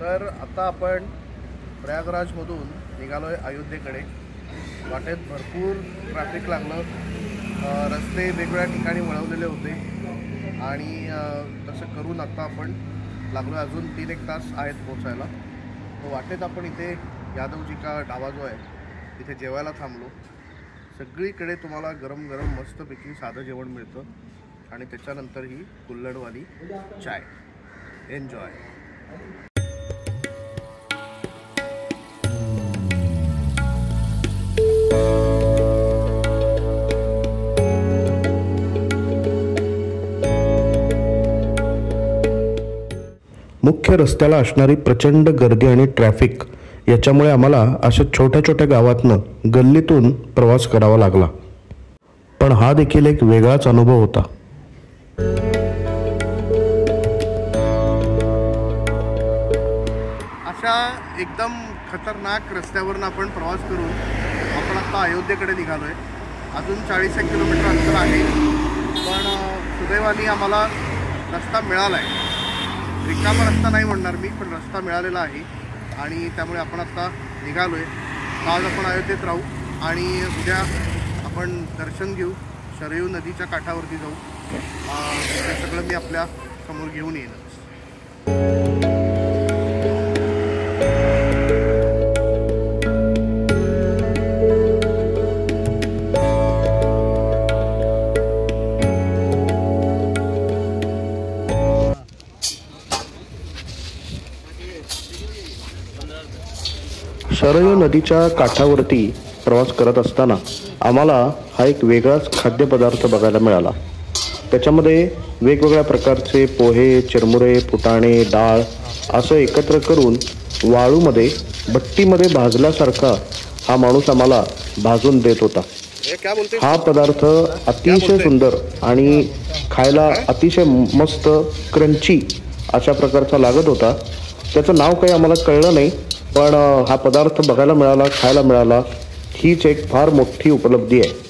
तर आता आपण प्रयागराजमधून निघालोय अयोध्येकडे। वाटेत भरपूर ट्रॅफिक लागलं, रस्ते वेगवेगळ्या ठिकाणी वळवलेले होते आणि तसं करून आता आपण लागलो। अजून 3-1 तास आहेत पोहोचायला। तो वाटेत आपण इथे यादवजी का ढाबा जो आहे तिथे जेवायला थांबलो। सगळीकडे तुम्हाला गरम गरम मस्तपैकी साधं जेवण मिळतं आणि त्याच्यानंतर ही कुल्हड़वाली चाय। एन्जॉय। मुख्य रस्त्याला असणारी प्रचंड गर्दी आणि ट्रॅफिक याच्यामुळे आम्हाला अशा छोट्या छोट्या गावातनं गल्लीतून प्रवास करावा लागला, पण हा देखील एक वेगळाच अनुभव होता। अशा एकदम खतरनाक रस्त्यावरून आपण प्रवास करून आपण आता अयोध्येकडे निघालोय। अजून 40 किलोमीटर अंतर आहे, पण सुदैवाने आम्हाला रस्ता मिळाला आहे। रिकामा रस्ता नाही म्हणणार मी, पण रस्ता मिळालेला आहे आणि त्यामुळे आपण आता निघालोय। आज आपण अयोध्येत राहू आणि उद्या आपण दर्शन घेऊ, शरयू नदीच्या काठावरती जाऊ। हे सगळं मी आपल्या समोर घेऊन येईन। शरयू नदीच्या काठावरती प्रवास करत असताना आम्हाला हा एक वेगळाच खाद्यपदार्थ बघायला मिळाला। त्याच्यामध्ये वेगवेगळ्या प्रकारचे पोहे, चिरमुरे, फुटाणे, डाळ असं एकत्र करून वाळूमध्ये भट्टीमध्ये भाजल्यासारखा हा माणूस आम्हाला भाजून देत होता। हा पदार्थ अतिशय सुंदर आणि खायला अतिशय मस्त क्रंची अशा प्रकारचा लागत होता। त्याचं नाव काही आम्हाला कळलं नाही, पण हा पदार्थ बघायला मिळाला, खायला मिळाला, हीच एक फार मोठी उपलब्धी आहे।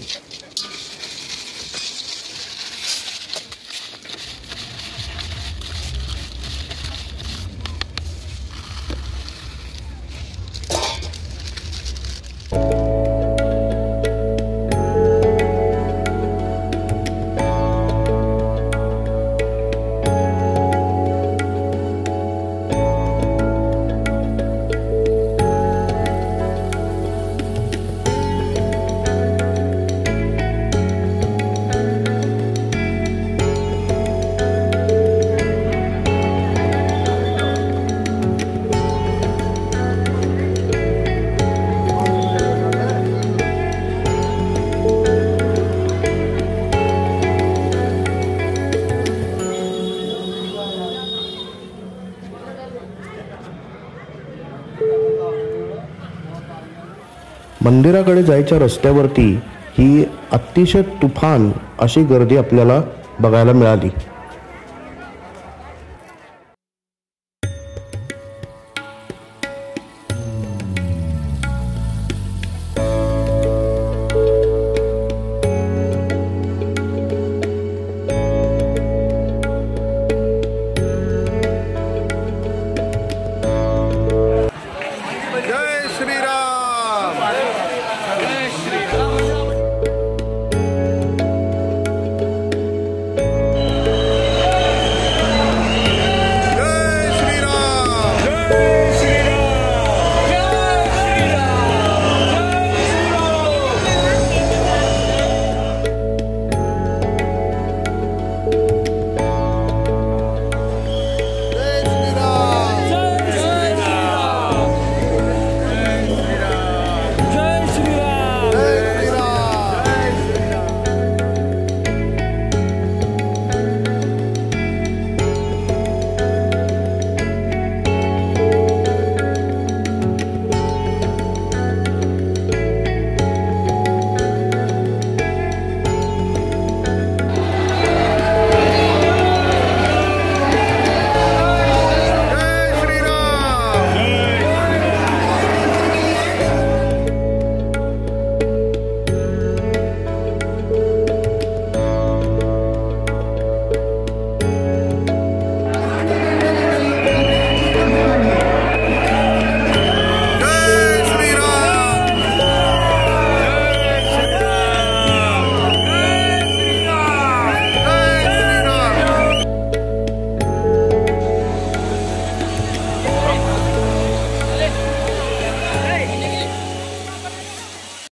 मंदिराकडे जायच्या रस्त्यावरती ही अतिशय तुफान अशी गर्दी आपल्याला बघायला मिळाली।